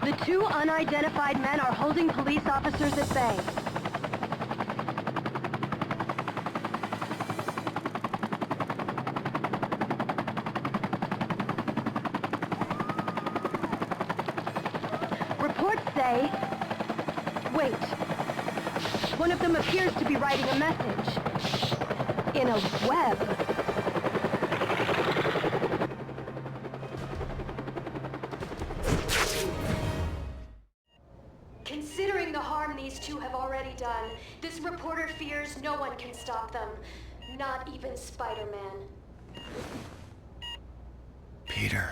The two unidentified men are holding police officers at bay. Reports say... Wait. One of them appears to be writing a message. In a web. Considering the harm these two have already done, this reporter fears no one can stop them. Not even Spider-Man. Peter.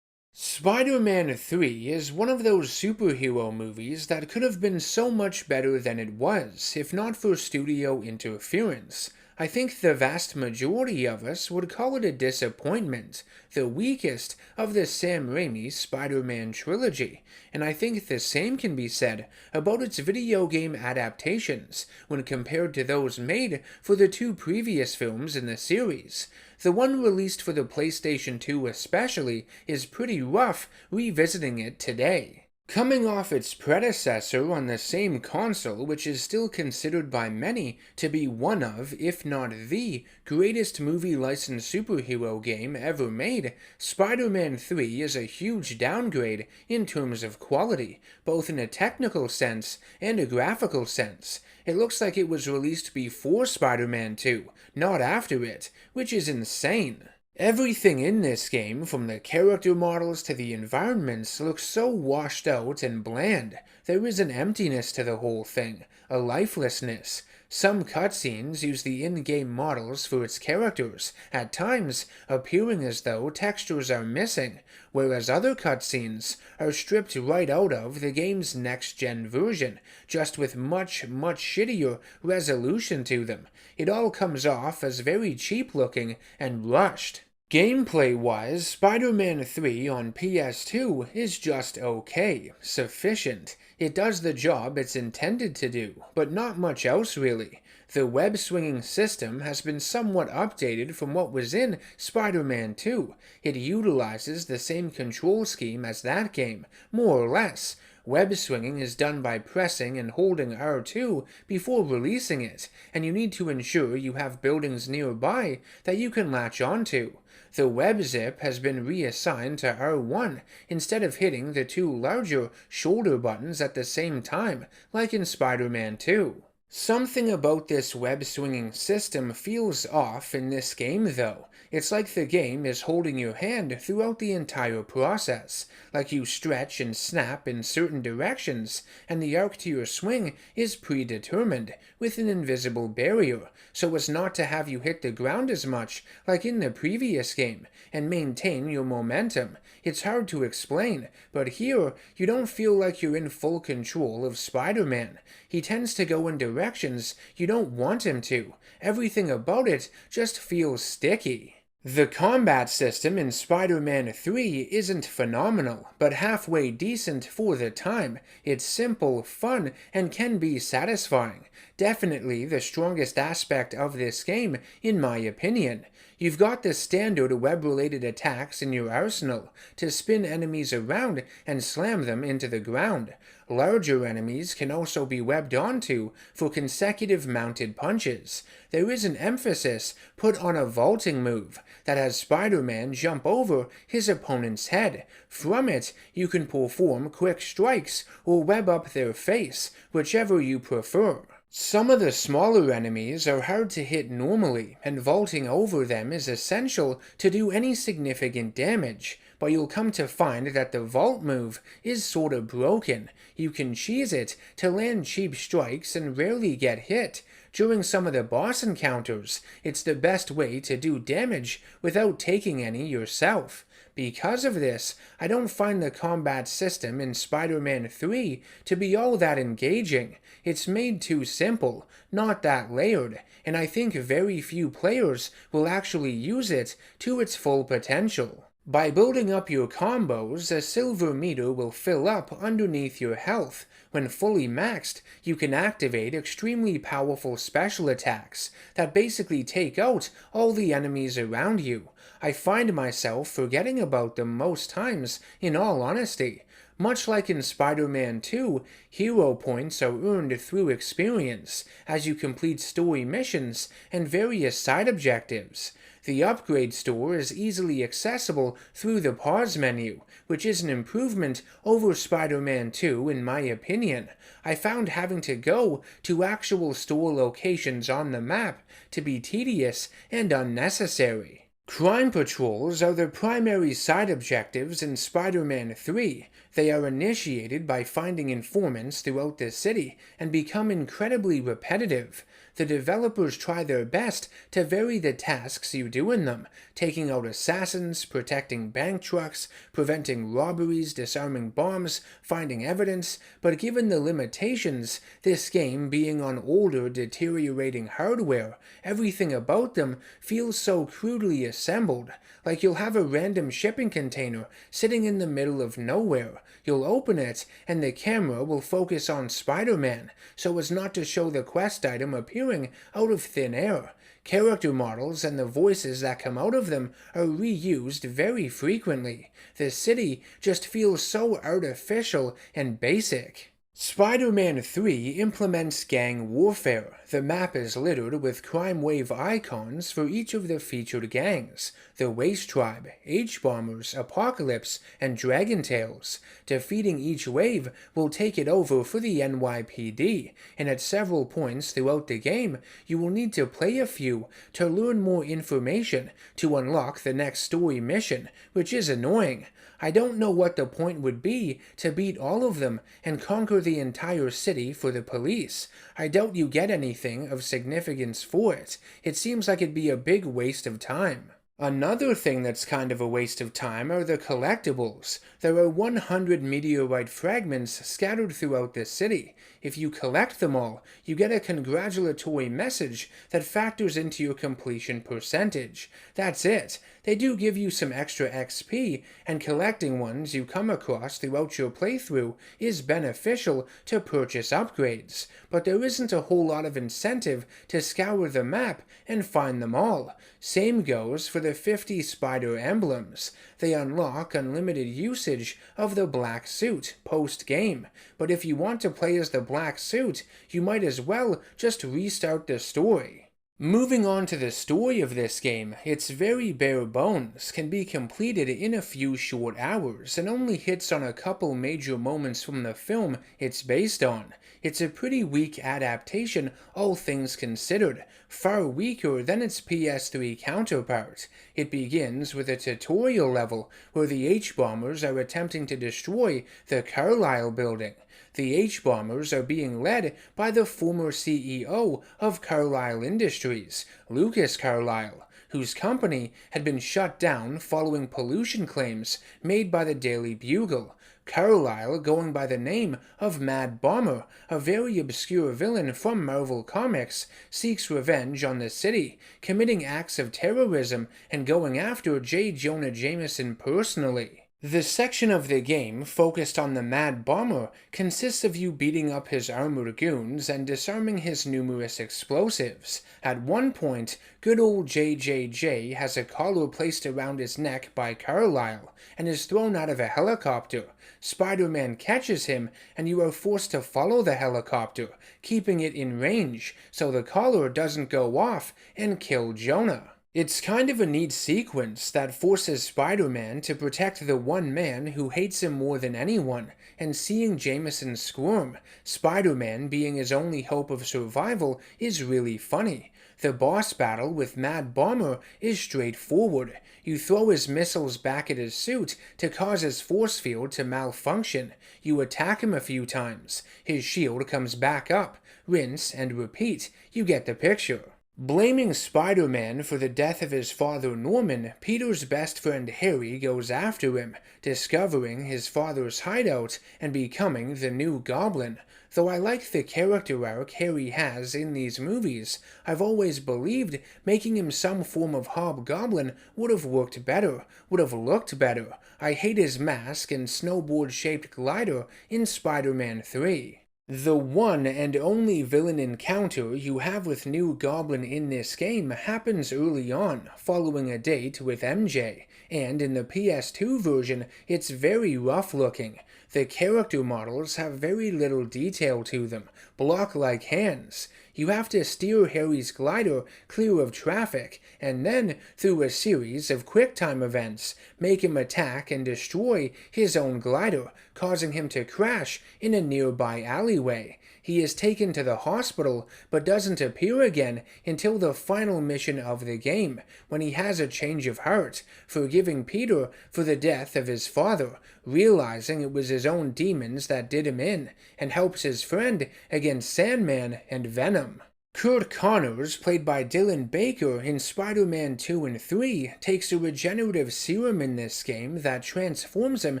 Spider-Man 3 is one of those superhero movies that could have been so much better than it was, if not for studio interference. I think the vast majority of us would call it a disappointment, the weakest of the Sam Raimi Spider-Man trilogy, and I think the same can be said about its video game adaptations when compared to those made for the two previous films in the series. The one released for the PlayStation 2 especially is pretty rough revisiting it today. Coming off its predecessor on the same console, which is still considered by many to be one of, if not the, greatest movie-licensed superhero game ever made, Spider-Man 3 is a huge downgrade in terms of quality, both in a technical sense and a graphical sense. It looks like it was released before Spider-Man 2, not after it, which is insane. Everything in this game, from the character models to the environments, looks so washed out and bland. There is an emptiness to the whole thing, a lifelessness. Some cutscenes use the in-game models for its characters, at times appearing as though textures are missing, whereas other cutscenes are stripped right out of the game's next-gen version, just with much, much shittier resolution to them. It all comes off as very cheap-looking and rushed. Gameplay-wise, Spider-Man 3 on PS2 is just okay, sufficient. It does the job it's intended to do, but not much else really. The web-swinging system has been somewhat updated from what was in Spider-Man 2. It utilizes the same control scheme as that game, more or less. Web swinging is done by pressing and holding R2 before releasing it, and you need to ensure you have buildings nearby that you can latch onto. The web zip has been reassigned to R1 instead of hitting the two larger shoulder buttons at the same time, like in Spider-Man 2. Something about this web-swinging system feels off in this game though. It's like the game is holding your hand throughout the entire process, like you stretch and snap in certain directions, and the arc to your swing is predetermined, with an invisible barrier, so as not to have you hit the ground as much like in the previous game, and maintain your momentum. It's hard to explain, but here, you don't feel like you're in full control of Spider-Man. He tends to go in directions you don't want him to. Everything about it just feels sticky. The combat system in Spider-Man 3 isn't phenomenal, but halfway decent for the time. It's simple, fun, and can be satisfying. Definitely the strongest aspect of this game, in my opinion. You've got the standard web-related attacks in your arsenal to spin enemies around and slam them into the ground. Larger enemies can also be webbed onto for consecutive mounted punches. There is an emphasis put on a vaulting move that has Spider-Man jump over his opponent's head. From it, you can perform quick strikes or web up their face, whichever you prefer. Some of the smaller enemies are hard to hit normally, and vaulting over them is essential to do any significant damage, but you'll come to find that the vault move is sorta broken. You can cheese it to land cheap strikes and rarely get hit. During some of the boss encounters, it's the best way to do damage without taking any yourself. Because of this, I don't find the combat system in Spider-Man 3 to be all that engaging. It's made too simple, not that layered, and I think very few players will actually use it to its full potential. By building up your combos, a silver meter will fill up underneath your health. When fully maxed, you can activate extremely powerful special attacks that basically take out all the enemies around you. I find myself forgetting about them most times, in all honesty. Much like in Spider-Man 2, hero points are earned through experience as you complete story missions and various side objectives. The upgrade store is easily accessible through the pause menu, which is an improvement over Spider-Man 2 in my opinion. I found having to go to actual store locations on the map to be tedious and unnecessary. Crime patrols are the primary side objectives in Spider-Man 3. They are initiated by finding informants throughout the city and become incredibly repetitive. The developers try their best to vary the tasks you do in them, taking out assassins, protecting bank trucks, preventing robberies, disarming bombs, finding evidence, but given the limitations, this game being on older, deteriorating hardware, everything about them feels so crudely assembled. Like you'll have a random shipping container sitting in the middle of nowhere. You'll open it, and the camera will focus on Spider-Man, so as not to show the quest item appearing out of thin air. Character models and the voices that come out of them are reused very frequently. The city just feels so artificial and basic. Spider-Man 3 implements gang warfare. The map is littered with crime wave icons for each of the featured gangs: the Waste Tribe, H-Bombers, Apocalypse, and Dragon Tails. Defeating each wave will take it over for the NYPD, and at several points throughout the game, you will need to play a few to learn more information to unlock the next story mission, which is annoying. I don't know what the point would be to beat all of them and conquer the entire city for the police. I doubt you get anything of significance for it. It seems like it'd be a big waste of time. Another thing that's kind of a waste of time are the collectibles. There are 100 meteorite fragments scattered throughout the city. If you collect them all, you get a congratulatory message that factors into your completion percentage. That's it. They do give you some extra XP, and collecting ones you come across throughout your playthrough is beneficial to purchase upgrades, but there isn't a whole lot of incentive to scour the map and find them all. Same goes for the 50 spider emblems. They unlock unlimited usage of the black suit post-game, but if you want to play as the black suit, you might as well just restart the story. Moving on to the story of this game, it's very bare bones, can be completed in a few short hours, and only hits on a couple major moments from the film it's based on. It's a pretty weak adaptation, all things considered, far weaker than its PS3 counterpart. It begins with a tutorial level where the H-Bombers are attempting to destroy the Carlisle building. The H-Bombers are being led by the former CEO of Carlisle Industries, Lucas Carlisle, whose company had been shut down following pollution claims made by the Daily Bugle. Carlisle, going by the name of Mad Bomber, a very obscure villain from Marvel Comics, seeks revenge on the city, committing acts of terrorism and going after J. Jonah Jameson personally. The section of the game focused on the Mad Bomber consists of you beating up his armored goons and disarming his numerous explosives. At one point, good old JJJ has a collar placed around his neck by Carlisle and is thrown out of a helicopter. Spider-Man catches him and you are forced to follow the helicopter, keeping it in range so the collar doesn't go off and kill Jonah. It's kind of a neat sequence that forces Spider-Man to protect the one man who hates him more than anyone, and seeing Jameson squirm, Spider-Man being his only hope of survival, is really funny. The boss battle with Mad Bomber is straightforward. You throw his missiles back at his suit to cause his force field to malfunction. You attack him a few times. His shield comes back up. Rinse and repeat. You get the picture. Blaming Spider-Man for the death of his father Norman, Peter's best friend Harry goes after him, discovering his father's hideout and becoming the new Goblin. Though I like the character arc Harry has in these movies, I've always believed making him some form of hobgoblin would have worked better, would have looked better. I hate his mask and snowboard-shaped glider in Spider-Man 3. The one and only villain encounter you have with New Goblin in this game happens early on, following a date with MJ, and in the PS2 version, it's very rough looking. The character models have very little detail to them, block-like hands. You have to steer Harry's glider clear of traffic, and then, through a series of quick-time events, make him attack and destroy his own glider, causing him to crash in a nearby alleyway. He is taken to the hospital, but doesn't appear again until the final mission of the game, when he has a change of heart, forgiving Peter for the death of his father, realizing it was his own demons that did him in, and helps his friend against Sandman and Venom. Kurt Connors, played by Dylan Baker in Spider-Man 2 and 3, takes a regenerative serum in this game that transforms him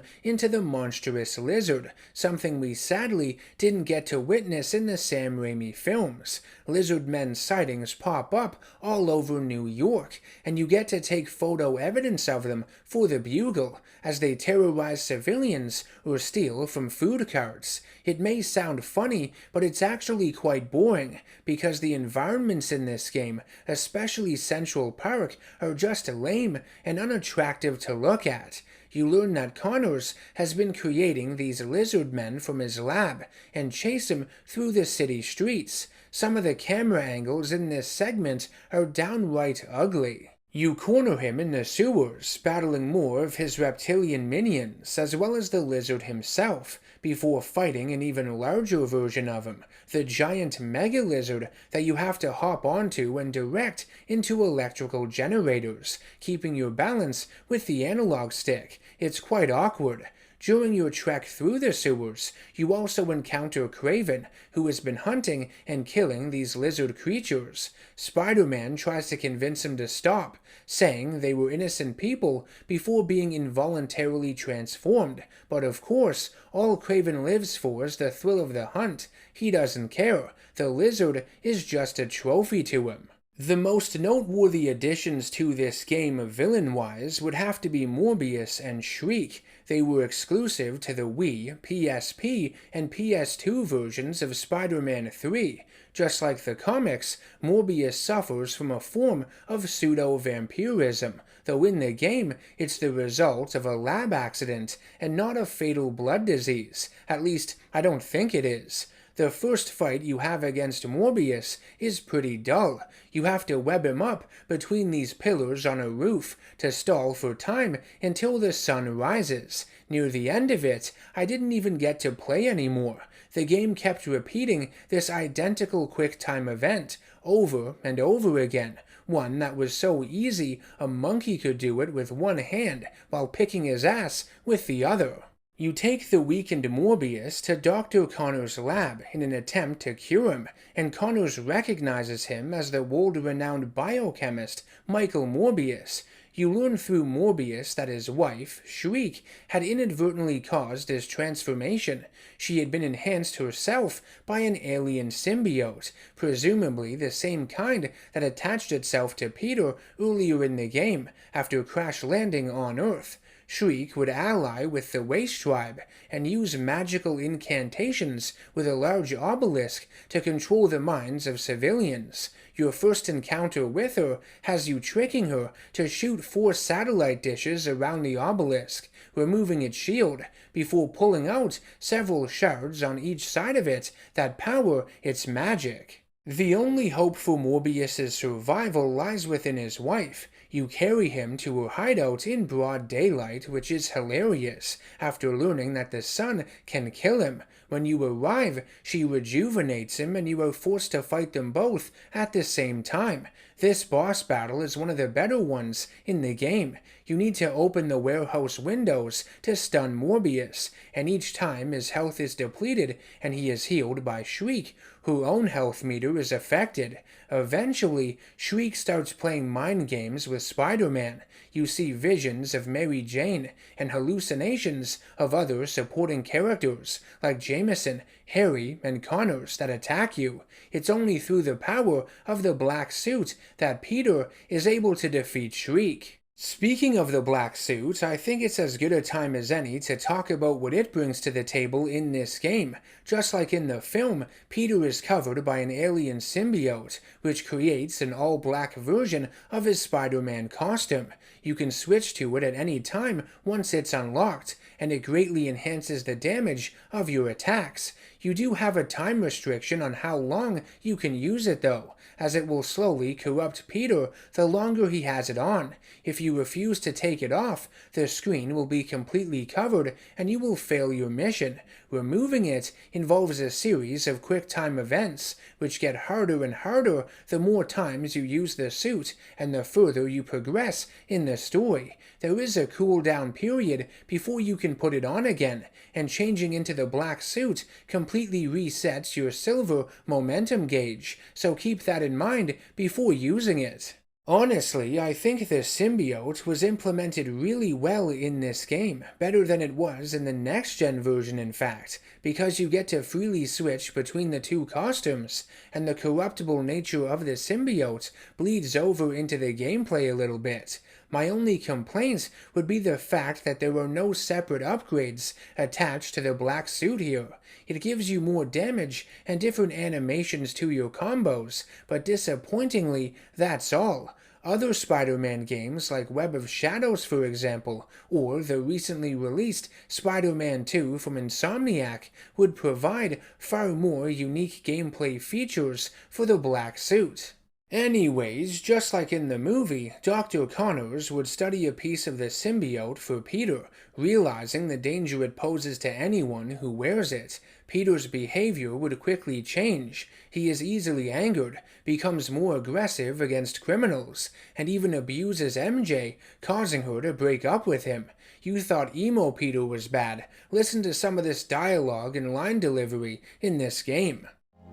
into the monstrous lizard, something we sadly didn't get to witness in the Sam Raimi films. Lizard men sightings pop up all over New York, and you get to take photo evidence of them for the Bugle, as they terrorize civilians or steal from food carts. It may sound funny, but it's actually quite boring, because the environments in this game, especially Central Park, are just lame and unattractive to look at. You learn that Connors has been creating these lizard men from his lab and chase him through the city streets. Some of the camera angles in this segment are downright ugly. You corner him in the sewers, battling more of his reptilian minions, as well as the lizard himself, before fighting an even larger version of him, the giant mega lizard that you have to hop onto and direct into electrical generators, keeping your balance with the analog stick. It's quite awkward. During your trek through the sewers, you also encounter Kraven, who has been hunting and killing these lizard creatures. Spider-Man tries to convince him to stop, saying they were innocent people before being involuntarily transformed, but of course, all Kraven lives for is the thrill of the hunt. He doesn't care. The lizard is just a trophy to him. The most noteworthy additions to this game villain-wise would have to be Morbius and Shriek. They were exclusive to the Wii, PSP, and PS2 versions of Spider-Man 3. Just like the comics, Morbius suffers from a form of pseudo-vampirism, though in the game it's the result of a lab accident and not a fatal blood disease. At least, I don't think it is. The first fight you have against Morbius is pretty dull. You have to web him up between these pillars on a roof to stall for time until the sun rises. Near the end of it, I didn't even get to play anymore. The game kept repeating this identical quick-time event over and over again, one that was so easy a monkey could do it with one hand while picking his ass with the other. You take the weakened Morbius to Dr. Connors' lab in an attempt to cure him, and Connors recognizes him as the world-renowned biochemist Michael Morbius. You learn through Morbius that his wife, Shriek, had inadvertently caused his transformation. She had been enhanced herself by an alien symbiote, presumably the same kind that attached itself to Peter earlier in the game after crash landing on Earth. Shriek would ally with the Waste Tribe and use magical incantations with a large obelisk to control the minds of civilians. Your first encounter with her has you tricking her to shoot 4 satellite dishes around the obelisk, removing its shield, before pulling out several shards on each side of it that power its magic. The only hope for Morbius' survival lies within his wife. You carry him to her hideout in broad daylight, which is hilarious, after learning that the sun can kill him. When you arrive, she rejuvenates him and you are forced to fight them both at the same time. This boss battle is one of the better ones in the game. You need to open the warehouse windows to stun Morbius, and each time his health is depleted and he is healed by Shriek, whose own health meter is affected. Eventually, Shriek starts playing mind games with Spider-Man. You see visions of Mary Jane and hallucinations of other supporting characters like Jameson, Harry, and Connors that attack you. It's only through the power of the black suit that Peter is able to defeat Shriek. Speaking of the black suit, I think it's as good a time as any to talk about what it brings to the table in this game. Just like in the film, Peter is covered by an alien symbiote, which creates an all-black version of his Spider-Man costume. You can switch to it at any time once it's unlocked, and it greatly enhances the damage of your attacks. You do have a time restriction on how long you can use it though, as it will slowly corrupt Peter the longer he has it on. If you refuse to take it off, the screen will be completely covered and you will fail your mission. Removing it involves a series of quick-time events, which get harder and harder the more times you use the suit and the further you progress in the story. There is a cooldown period before you can put it on again, and changing into the black suit completely resets your silver momentum gauge, so keep that in mind before using it. Honestly, I think the symbiote was implemented really well in this game, better than it was in the next-gen version in fact, because you get to freely switch between the two costumes, and the corruptible nature of the symbiote bleeds over into the gameplay a little bit. My only complaint would be the fact that there are no separate upgrades attached to the black suit here. It gives you more damage and different animations to your combos, but disappointingly, that's all. Other Spider-Man games like Web of Shadows for example, or the recently released Spider-Man 2 from Insomniac would provide far more unique gameplay features for the black suit. Anyways, just like in the movie, Dr. Connors would study a piece of the symbiote for Peter, realizing the danger it poses to anyone who wears it. Peter's behavior would quickly change. He is easily angered, becomes more aggressive against criminals, and even abuses MJ, causing her to break up with him. You thought emo Peter was bad. Listen to some of this dialogue and line delivery in this game.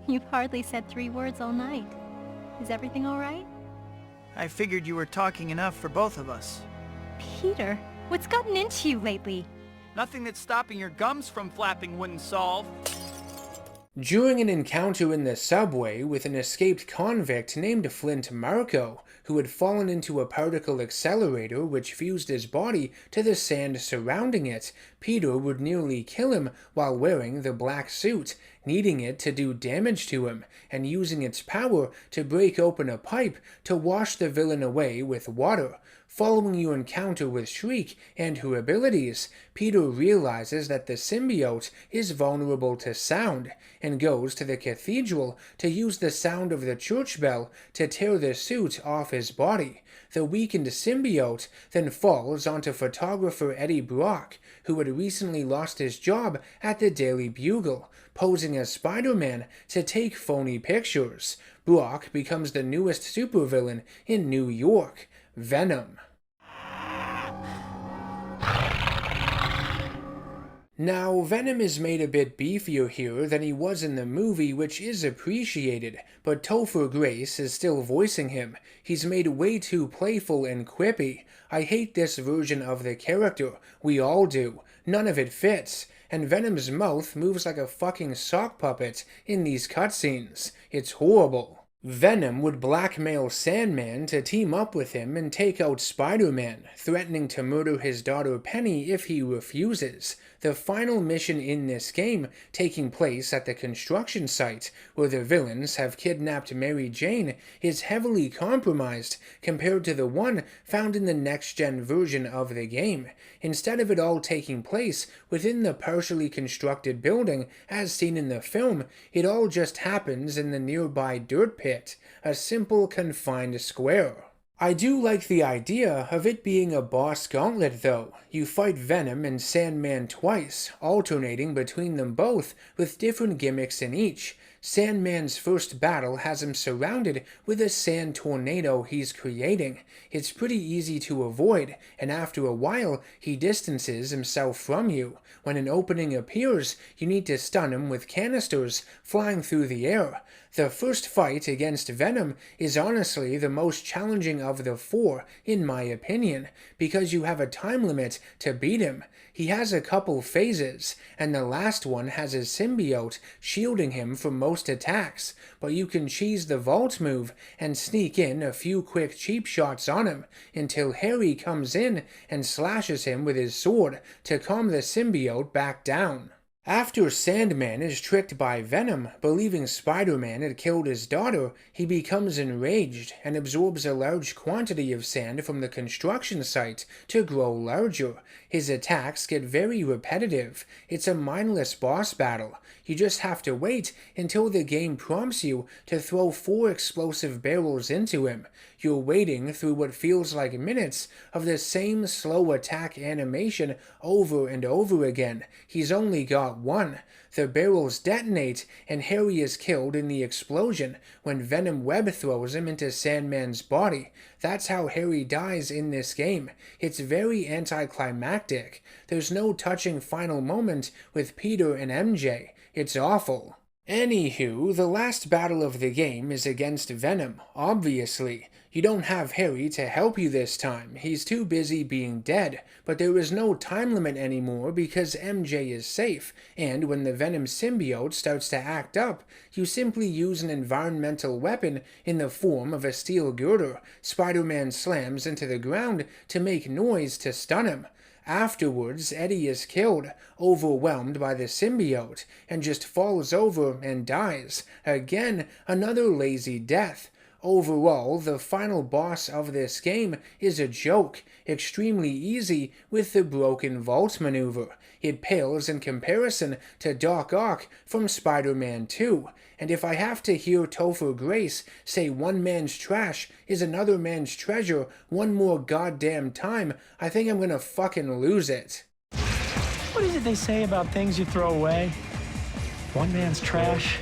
You've hardly said 3 words all night. Is everything all right? I figured you were talking enough for both of us. Peter, what's gotten into you lately? Nothing that stopping your gums from flapping wouldn't solve. During an encounter in the subway with an escaped convict named Flint Marco, who had fallen into a particle accelerator which fused his body to the sand surrounding it, Peter would nearly kill him while wearing the black suit, needing it to do damage to him, and using its power to break open a pipe to wash the villain away with water. Following your encounter with Shriek and her abilities, Peter realizes that the symbiote is vulnerable to sound, and goes to the cathedral to use the sound of the church bell to tear the suit off his body. The weakened symbiote then falls onto photographer Eddie Brock, who had recently lost his job at the Daily Bugle, posing as Spider-Man to take phony pictures. Brock becomes the newest supervillain in New York, Venom. Now, Venom is made a bit beefier here than he was in the movie, which is appreciated, but Topher Grace is still voicing him. He's made way too playful and quippy. I hate this version of the character. We all do. None of it fits. And Venom's mouth moves like a fucking sock puppet in these cutscenes. It's horrible. Venom would blackmail Sandman to team up with him and take out Spider-Man, threatening to murder his daughter Penny if he refuses. The final mission in this game taking place at the construction site, where the villains have kidnapped Mary Jane, is heavily compromised compared to the one found in the next-gen version of the game. Instead of it all taking place within the partially constructed building as seen in the film, it all just happens in the nearby dirt pit, a simple confined square. I do like the idea of it being a boss gauntlet though. You fight Venom and Sandman twice, alternating between them both with different gimmicks in each. Sandman's first battle has him surrounded with a sand tornado he's creating. It's pretty easy to avoid, and after a while he distances himself from you. When an opening appears, you need to stun him with canisters flying through the air. The first fight against Venom is honestly the most challenging of the four, in my opinion, because you have a time limit to beat him. He has a couple phases, and the last one has a symbiote shielding him from most attacks, but you can cheese the vault move and sneak in a few quick cheap shots on him until Harry comes in and slashes him with his sword to calm the symbiote back down. After Sandman is tricked by Venom, believing Spider-Man had killed his daughter, he becomes enraged and absorbs a large quantity of sand from the construction site to grow larger. His attacks get very repetitive. It's a mindless boss battle. You just have to wait until the game prompts you to throw 4 explosive barrels into him. You're waiting through what feels like minutes of the same slow attack animation over and over again. He's only got one. The barrels detonate and Harry is killed in the explosion when Venom web throws him into Sandman's body. That's how Harry dies in this game. It's very anticlimactic. There's no touching final moment with Peter and MJ. It's awful. Anywho, the last battle of the game is against Venom, obviously. You don't have Harry to help you this time. He's too busy being dead, but there is no time limit anymore because MJ is safe, and when the Venom symbiote starts to act up, you simply use an environmental weapon in the form of a steel girder Spider-Man slams into the ground to make noise to stun him. Afterwards, Eddie is killed, overwhelmed by the symbiote, and just falls over and dies. Again, another lazy death. Overall, the final boss of this game is a joke, extremely easy with the broken vault maneuver. It pales in comparison to Doc Ock from Spider-Man 2, and if I have to hear Topher Grace say one man's trash is another man's treasure one more goddamn time, I think I'm gonna fucking lose it. What is it they say about things you throw away? One man's trash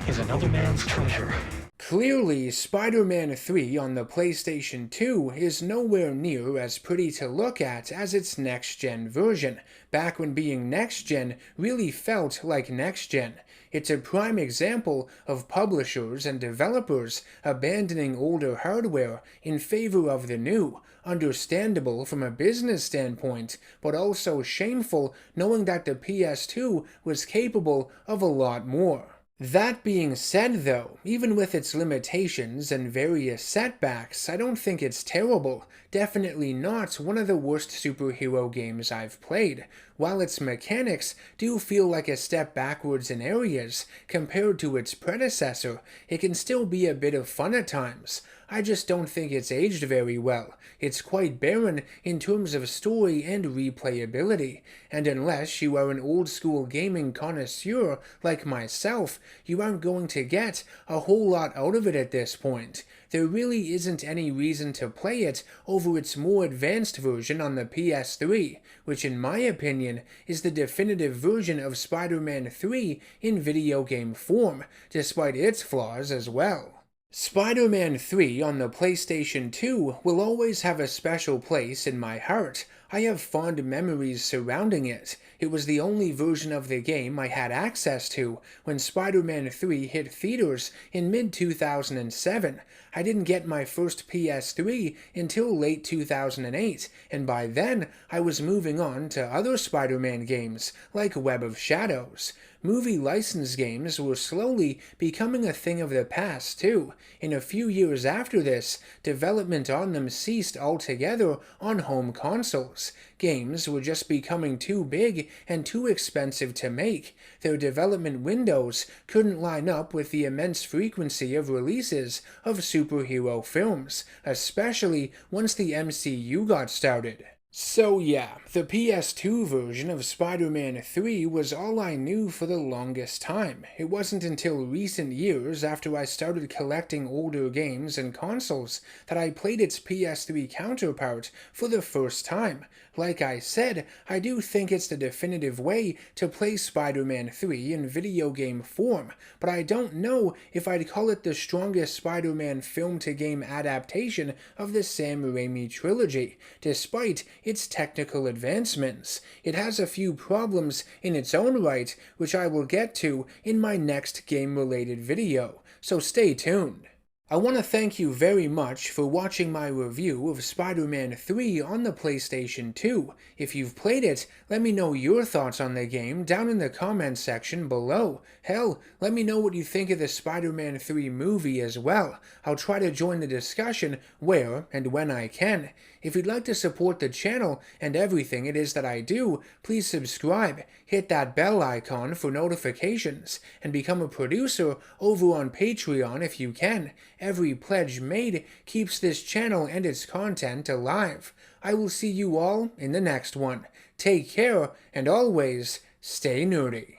is another man's treasure. Clearly, Spider-Man 3 on the PlayStation 2 is nowhere near as pretty to look at as its next-gen version, back when being next-gen really felt like next-gen. It's a prime example of publishers and developers abandoning older hardware in favor of the new. Understandable from a business standpoint, but also shameful knowing that the PS2 was capable of a lot more. That being said though, even with its limitations and various setbacks, I don't think it's terrible. Definitely not one of the worst superhero games I've played. While its mechanics do feel like a step backwards in areas compared to its predecessor, it can still be a bit of fun at times. I just don't think it's aged very well. It's quite barren in terms of story and replayability, and unless you are an old-school gaming connoisseur like myself, you aren't going to get a whole lot out of it at this point. There really isn't any reason to play it over its more advanced version on the PS3, which in my opinion is the definitive version of Spider-Man 3 in video game form, despite its flaws as well. Spider-Man 3 on the PlayStation 2 will always have a special place in my heart. I have fond memories surrounding it. It was the only version of the game I had access to when Spider-Man 3 hit theaters in mid-2007. I didn't get my first PS3 until late 2008, and by then I was moving on to other Spider-Man games like Web of Shadows. Movie license games were slowly becoming a thing of the past too. In a few years after this, development on them ceased altogether on home consoles. Games were just becoming too big and too expensive to make. Their development windows couldn't line up with the immense frequency of releases of superhero films, especially once the MCU got started. So yeah, the PS2 version of Spider-Man 3 was all I knew for the longest time. It wasn't until recent years, after I started collecting older games and consoles, that I played its PS3 counterpart for the first time. Like I said, I do think it's the definitive way to play Spider-Man 3 in video game form, but I don't know if I'd call it the strongest Spider-Man film-to-game adaptation of the Sam Raimi trilogy, despite its technical advancements. It has a few problems in its own right, which I will get to in my next game-related video, so stay tuned. I want to thank you very much for watching my review of Spider-Man 3 on the PlayStation 2. If you've played it, let me know your thoughts on the game down in the comments section below. Hell, let me know what you think of the Spider-Man 3 movie as well. I'll try to join the discussion where and when I can. If you'd like to support the channel and everything it is that I do, please subscribe, hit that bell icon for notifications, and become a producer over on Patreon if you can. Every pledge made keeps this channel and its content alive. I will see you all in the next one. Take care, and always stay nerdy.